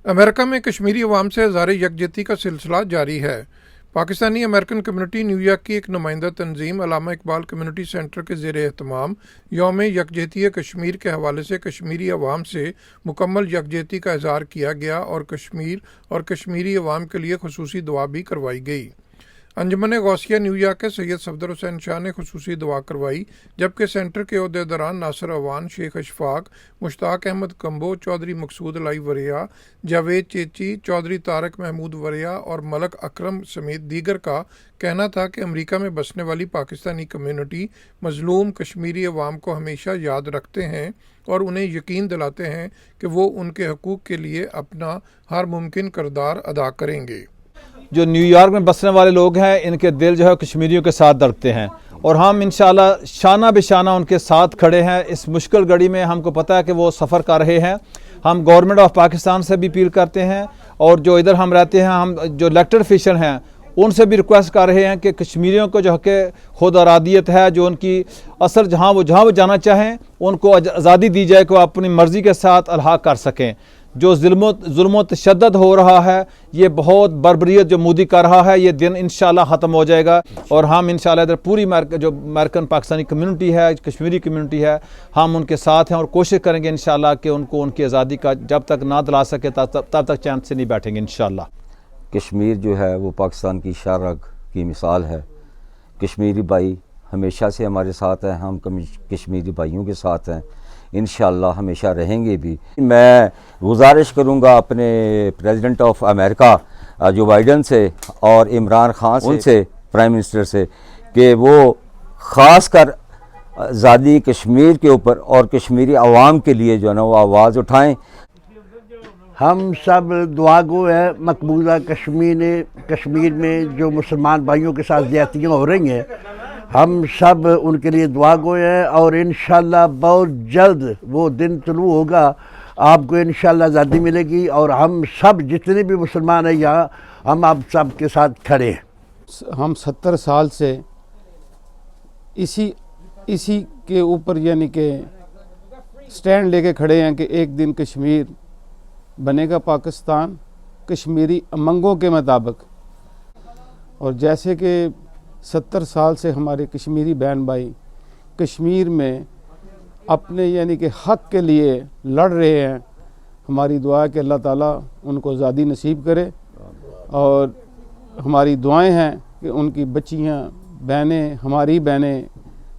America में कश्मीरी अवाम से इज़हार यकजहती का सिलसिला जारी है। पाकिस्तानी अमेरिकन कम्युनिटी न्यूयॉर्क की एक नुमाइंदा तंजीम अल्लामा इकबाल कम्युनिटी सेंटर के ज़ेर एहतमाम यौम यकजहती कश्मीर के हवाले से कश्मीरी अवाम से मुकम्मल यकजहती का इज़हार किया गया और कश्मीर और कश्मीरी अवाम के लिए खुसूसी दुआ भी करवाई गई। अंजुमन गौसिया न्यूयॉर्क के सैयद सफदर हुसैन शाह ने खुसूसी दुआ करवाई, जबकि सेंटर के अहदेदारान नासिर अवान, शेख अशफाक, मुश्ताक अहमद कंबो, चौधरी मकसूद अलाई वरिया, जावेद चेची, चौधरी तारक महमूद वरिया और मलक अकरम समेत दीगर का कहना था कि अमेरिका में बसने वाली पाकिस्तानी कम्युनिटी मजलूम कश्मीरी अवाम को हमेशा याद रखते हैं और उन्हें यकीन दिलाते हैं कि वो उनके हकूक़ के लिए अपना हर मुमकिन किरदार अदा करेंगे। जो न्यूयॉर्क में बसने वाले लोग हैं, इनके दिल जो है कश्मीरियों के साथ धड़कते हैं और हम इंशाल्लाह शाना बेशाना उनके साथ खड़े हैं। इस मुश्किल घड़ी में हमको पता है कि वो सफ़र कर रहे हैं। हम गवर्नमेंट ऑफ पाकिस्तान से भी अपील करते हैं और जो इधर हम रहते हैं, हम जो इलेक्टेड ऑफिशियल हैं, उनसे भी रिक्वेस्ट कर रहे हैं कि कश्मीरियों को जो है कि खुद आरादियत है, जो उनकी असर जहाँ वो जाना चाहें, उनको आज़ादी दी जाए कि वो अपनी मर्ज़ी के साथ अलहा कर सकें। जो जुल्म तशद्दुद हो रहा है, ये बहुत बर्बरियत जो मोदी कर रहा है, ये दिन इंशाल्लाह ख़त्म हो जाएगा और हम इंशाल्लाह इधर पूरी जो अमेरिकन पाकिस्तानी कम्युनिटी है, कश्मीरी कम्युनिटी है, हम उनके साथ हैं और कोशिश करेंगे इंशाल्लाह कि उनको उनकी आज़ादी का जब तक ना दिला सके तब तक चैन से नहीं बैठेंगे इंशाल्लाह। कश्मीर जो है वो पाकिस्तान की शाहरग की मिसाल है। कश्मीरी भाई हमेशा से हमारे साथ हैं, हम कश्मीरी भाइयों के साथ हैं, इंशाअल्लाह हमेशा रहेंगे भी। मैं गुजारिश करूंगा अपने प्रेसिडेंट ऑफ अमेरिका जो बाइडन से और इमरान खान से, उनसे प्राइम मिनिस्टर से, कि वो ख़ास कर आज़ादी कश्मीर के ऊपर और कश्मीरी अवाम के लिए जो है ना वो आवाज़ उठाएं। हम सब दुआ गो है मकबूजा कश्मीर में जो मुसलमान भाइयों के साथ ज़्यादतियाँ हो रही हैं, हम सब उनके लिए दुआ गो हैं और इंशाल्लाह बहुत जल्द वो दिन तुलू होगा, आपको इंशाल्लाह आज़ादी मिलेगी और हम सब जितने भी मुसलमान हैं यहाँ, हम आप सब के साथ खड़े हैं। हम 70 साल से इसी के ऊपर यानी कि स्टैंड लेके खड़े हैं कि एक दिन कश्मीर बनेगा पाकिस्तान कश्मीरी अमंगों के मुताबिक। और जैसे कि 70 साल से हमारे कश्मीरी बहन भाई कश्मीर में अपने यानी कि हक़ के लिए लड़ रहे हैं, हमारी दुआ है कि अल्लाह ताला उनको आज़ादी नसीब करे और हमारी दुआएं हैं कि उनकी बच्चियां बहनें, हमारी बहनें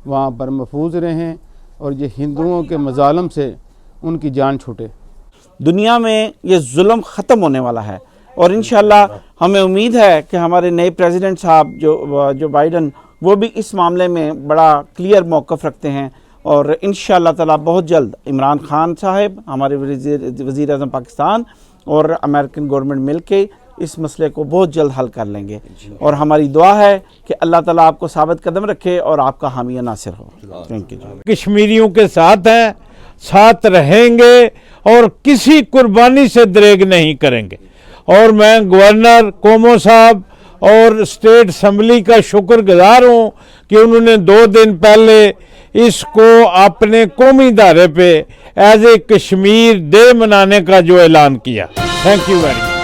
वहाँ पर महफूज रहें और ये हिंदुओं के मज़ालम से उनकी जान छूटे। दुनिया में ये जुल्म ख़त्म होने वाला है और इंशाल्लाह हमें उम्मीद है कि हमारे नए प्रेसिडेंट साहब जो बाइडन, वो भी इस मामले में बड़ा क्लियर मौक़िफ़ रखते हैं और इंशाल्लाह ताला बहुत जल्द इमरान खान साहब, हमारे वज़ीर आज़म पाकिस्तान और अमेरिकन गवर्नमेंट मिल के इस मसले को बहुत जल्द हल कर लेंगे। और हमारी दुआ है कि अल्लाह ताला आपको साबित कदम रखे और आपका हामी नासिर हो। Thank you. कश्मीरियों के साथ हैं, साथ रहेंगे और किसी कुर्बानी से दरेग नहीं करेंगे। और मैं गवर्नर कोमो साहब और स्टेट असम्बली का शुक्रगुजार हूँ कि उन्होंने 2 दिन पहले इसको अपने कौमी धारे पे एज ए कश्मीर डे मनाने का जो ऐलान किया। Thank you very much.